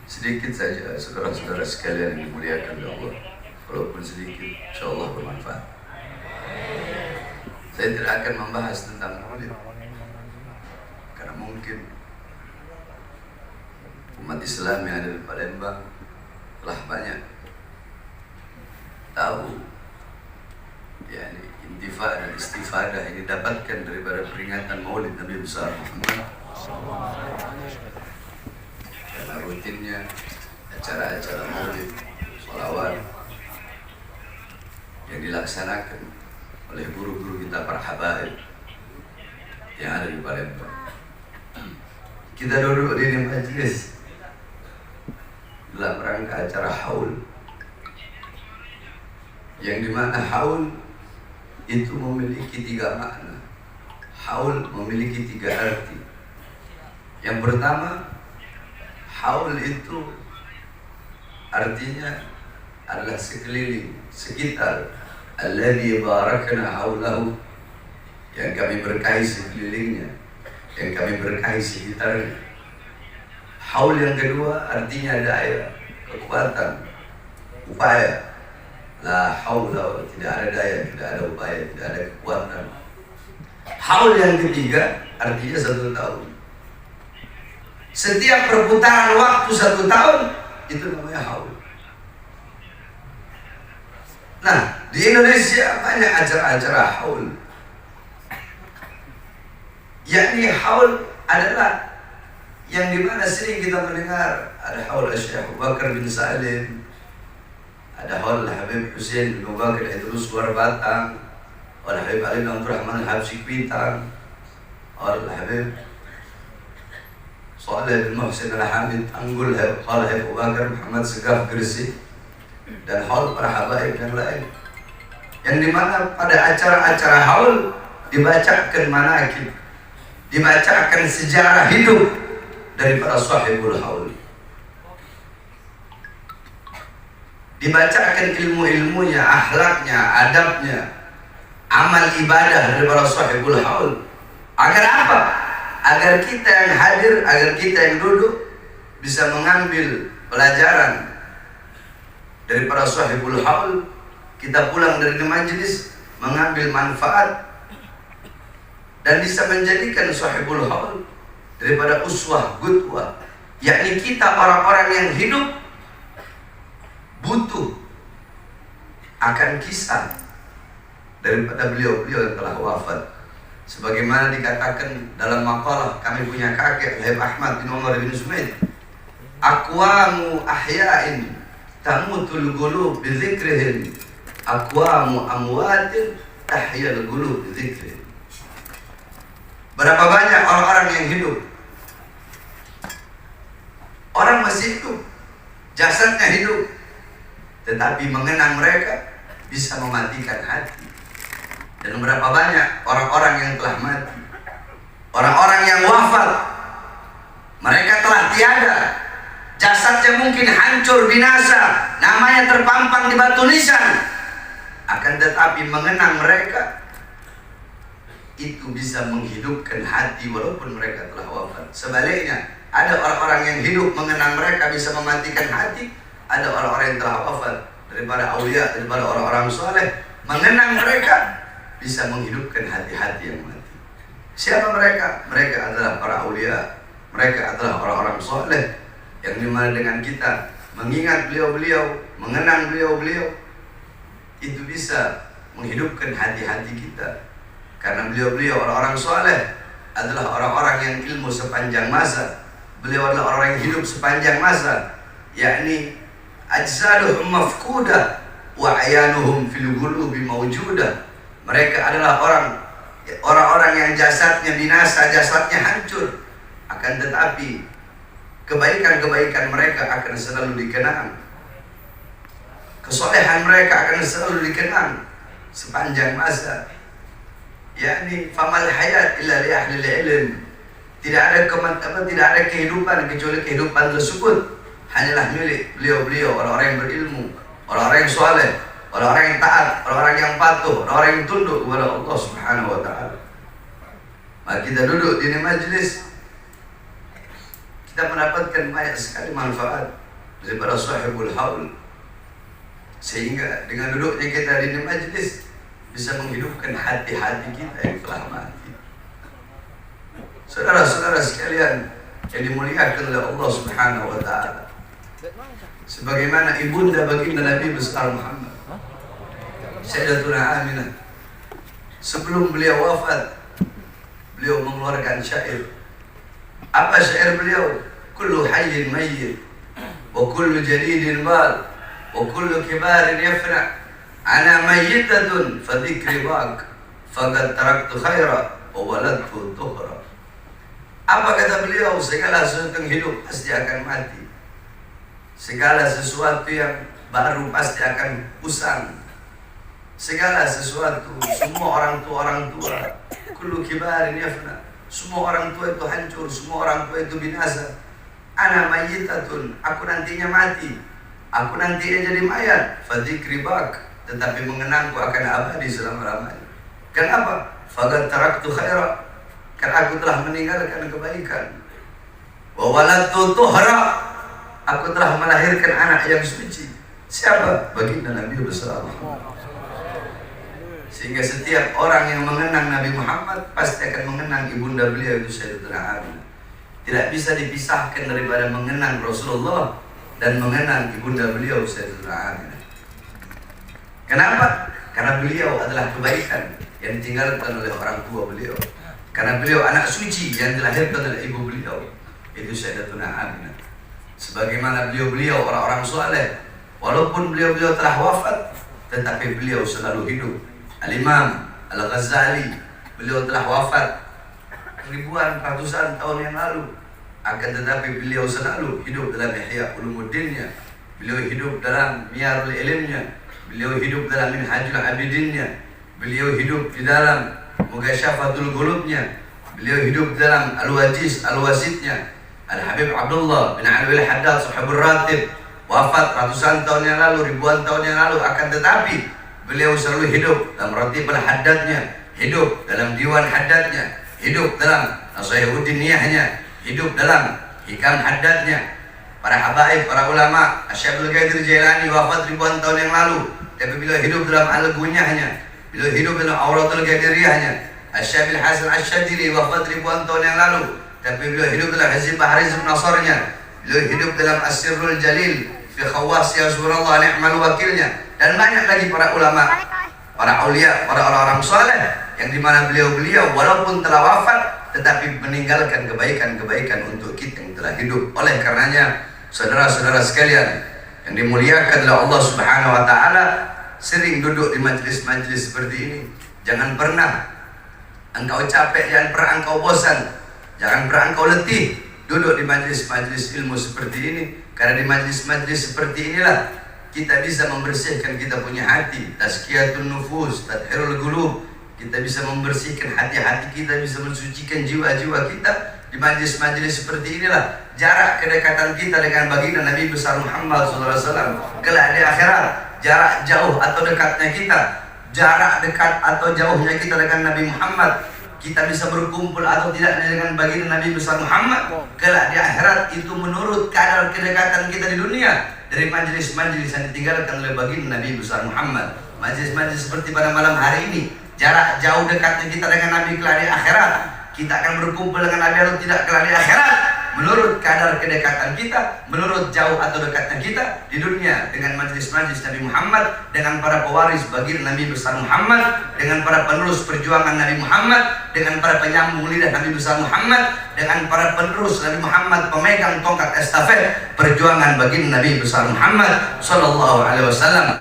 Sedikit saja saudara-saudara sekalian yang dimuliakan oleh Allah, walaupun sedikit, insyaallah bermanfaat. Saya tidak akan membahas tentang maulid karena mungkin umat Islam yang ada di Palembang telah banyak tahu yakni intifah dan istifadah yang didapatkan daripada peringatan maulid Nabi besar Muhammad. Karena rutinnya acara-acara maulid, sholawat yang dilaksanakan oleh guru-guru kita para habaib yang ada di Palembang. Kita duduk di majlis dalam rangka acara haul, yang dimana haul itu memiliki 3 makna. Haul memiliki 3 arti. Yang pertama, haul itu artinya adalah sekeliling, sekitar. Alladzi barakna haulahu, yang kami berkahi sekelilingnya, yang kami berkahi sekitarnya. Haul yang kedua artinya daya, kekuatan, upaya. La haula, tidak ada daya, tidak ada upaya, tidak ada kekuatan. Haul yang ketiga artinya 1 tahun. Setiap perputaran waktu 1 tahun itu namanya haul. Nah, di Indonesia banyak acara-acara haul. Yakni haul adalah yang dimana sering kita mendengar ada haul Syekh Abu Bakar bin Salim, ada haul Habib Hussein bin Abu Bakar Idrus luar Batang, haul Habib Ali bin Abdul Rahman Habsyi Kuitang, haul Habib Saleh bin Muhsin Al-Hamid Anggul, haul Habib Abu Bakar Muhammad Segaf Gresik, dan haul para habaib yang lain. Yang dimana pada acara-acara haul dibacakan manaqib, dibacakan sejarah hidup dari para sahibul haul, dibacakan ilmu-ilmunya, akhlaknya, adabnya, amal ibadah dari para sahibul haul. Agar apa? Agar kita yang hadir, agar kita yang duduk bisa mengambil pelajaran dari para sahibul haul. Kita pulang dari majlis mengambil manfaat dan bisa menjadikan sahibul haul daripada uswah qudwah, yakni kita orang-orang yang hidup butuh akan kisah daripada beliau-beliau yang telah wafat. Sebagaimana dikatakan dalam makalah kami punya kakek Habib Ahmad bin Umar bin Sumaid, aqwamu ahya'in tamutul qulub bi dzikrihim, aqwamu amwatin tahyal qulub bi dzikrihim. Berapa banyak orang-orang yang hidup, orang masih hidup, jasadnya hidup, tetapi mengenang mereka bisa mematikan hati. Dan berapa banyak orang-orang yang telah mati, orang-orang yang wafat, mereka telah tiada, jasadnya mungkin hancur binasa, namanya terpampang di batu nisan, akan tetapi mengenang mereka itu bisa menghidupkan hati walaupun mereka telah wafat. Sebaliknya, ada orang-orang yang hidup mengenang mereka bisa mematikan hati. Ada orang-orang yang telah wafat daripada aulia, daripada orang-orang soleh, mengenang mereka bisa menghidupkan hati-hati yang mati. Siapa mereka? Mereka adalah para aulia, mereka adalah orang-orang soleh yang dimana dengan kita mengingat beliau-beliau, mengenang beliau-beliau, itu bisa menghidupkan hati-hati kita. Karena beliau-beliau orang-orang soleh adalah orang-orang yang ilmu sepanjang masa. Beliau adalah orang yang hidup sepanjang masa, yakni ajsaduhum mafkudah wa ayanuhum fil qulubi mawjudah. Mereka adalah orang-orang yang jasadnya binasa, jasadnya hancur, akan tetapi kebaikan-kebaikan mereka akan selalu dikenang, kesolehan mereka akan selalu dikenang sepanjang masa. Yakni famal hayat illa li ahli ilm. Tidak ada kehidupan kecuali kehidupan tersebut hanyalah milik beliau-beliau, orang-orang yang berilmu, orang-orang yang soleh, orang-orang yang taat, orang-orang yang patuh, orang-orang yang tunduk kepada Allah Subhanahu wa taala. Mari kita duduk di majlis, kita mendapatkan banyak sekali manfaat daripada sahibul haul. Sehingga dengan duduknya kita di majlis bisa menghidupkan hati-hati kita yang telah mati. Saudara-saudara sekalian yang dimuliakan oleh Allah Subhanahu wa taala, sebagaimana ibunda baginda Nabi besar Muhammad, Sayyidatuna Aminah, sebelum beliau wafat, beliau mengeluarkan syair. Apa syair beliau? Kullu hayyin mayyit wa kullu jadidin bal wa kullu kibarin yafna, ana mayyitatun fa dhikri baq faqad taraktu khaira wa waladtu tuhra. Apa kata beliau? Segala sesuatu yang hidup pasti akan mati. Segala sesuatu yang baru pasti akan usang. Segala sesuatu, semua orang tua, kullu kibarin yafna, semua orang tua itu hancur, semua orang tua itu binasa. Ana mayyitatun, aku nantinya mati, aku nantinya jadi mayat. Fadzikri baq, tetapi mengenangku akan abadi selama-lamanya. Kenapa? Faqad taraktu khaira, karena aku telah meninggalkan kebaikan. Wa waladtu tuhra, aku telah melahirkan anak yang suci. Siapa? Baginda Nabi besar Muhammad. Sehingga setiap orang yang mengenang Nabi Muhammad pasti akan mengenang ibunda beliau itu Sayyidatuna Aminah. Tidak bisa dipisahkan daripada mengenang Rasulullah dan mengenang ibunda beliau Sayyidatuna Aminah. Kenapa? Karena beliau adalah kebaikan yang ditinggalkan oleh orang tua beliau. Karena beliau anak suci yang dilahirkan oleh ibu beliau, itu Sayyidatuna Aminah. Sebagaimana beliau-beliau orang-orang soleh, walaupun beliau-beliau telah wafat, tetapi beliau selalu hidup. Al-Imam Al-Ghazali, beliau telah wafat ribuan ratusan tahun yang lalu, akan tetapi beliau selalu hidup dalam Ihya Ulumuddinnya, beliau hidup dalam Miyarul Ilmnya, beliau hidup dalam Minhajul Abidinnya, beliau hidup di dalam Mughasyafatul Qulubnya, beliau hidup dalam Al-Wajiz Al-Wasitnya. Al-Habib Abdullah bin Alwi Al-Haddad Sahibur Ratib wafat ratusan tahun yang lalu, ribuan tahun yang lalu, akan tetapi beliau selalu hidup dalam Ratib Al-Haddadnya, hidup dalam Diwan Haddadnya, hidup dalam Nasihuddin Niyahnya, hidup dalam Hikam Haddadnya. Para habaib, para ulama, Asy-Syaikh Abdul Qadir Jailani wafat ribuan tahun yang lalu, tapi beliau hidup dalam Al-Gunyahnya, beliau hidup dalam Auratul Qadiriyahnya. Asy-Syaikh Hasan Asy-Syadzili wafat ribuan tahun yang lalu, tapi beliau hidup dalam Hizb Bahrizm Nasarnya, beliau hidup dalam As-Sirrul Jalil fi Khawwas ya Rasulullah ni'mal wakilnya, dan banyak lagi para ulama, para aulia, para orang-orang saleh yang dimana beliau-beliau walaupun telah wafat tetapi meninggalkan kebaikan-kebaikan untuk kita yang telah hidup. Oleh karenanya, saudara-saudara sekalian yang dimuliakan oleh Allah Subhanahu wa taala, sering duduk di majlis-majlis seperti ini. Jangan pernah engkau capek, jangan pernah engkau bosan, jangan pernah engkau letih duduk di majlis-majlis ilmu seperti ini. Karena di majlis-majlis seperti inilah kita bisa membersihkan kita punya hati, tazkiyatun nufus, tathhirul qulub. Kita bisa membersihkan hati-hati kita, bisa mensucikan jiwa-jiwa kita. Di majlis-majlis seperti inilah jarak kedekatan kita dengan baginda Nabi besar Muhammad SAW kelak di akhirat. Jarak jauh atau dekatnya kita, jarak dekat atau jauhnya kita dengan Nabi Muhammad, kita bisa berkumpul atau tidak dengan baginda Nabi besar Muhammad kelak di akhirat, itu menurut kadar kedekatan kita di dunia dari majlis-majlis yang ditinggalkan oleh baginda Nabi besar Muhammad. Majlis-majlis seperti pada malam hari ini, jarak jauh dekatnya kita dengan Nabi kelak di akhirat, kita akan berkumpul dengan Nabi atau tidak kelak di akhirat menurut kadar kedekatan kita, menurut jauh atau dekatnya kita di dunia dengan majlis-majlis Nabi Muhammad, dengan para pewaris baginda Nabi besar Muhammad, dengan para penerus perjuangan Nabi Muhammad, dengan para penyambung lidah Nabi besar Muhammad, dengan para penerus Nabi Muhammad, pemegang tongkat estafet perjuangan baginda Nabi besar Muhammad sallallahu alaihi wasallam.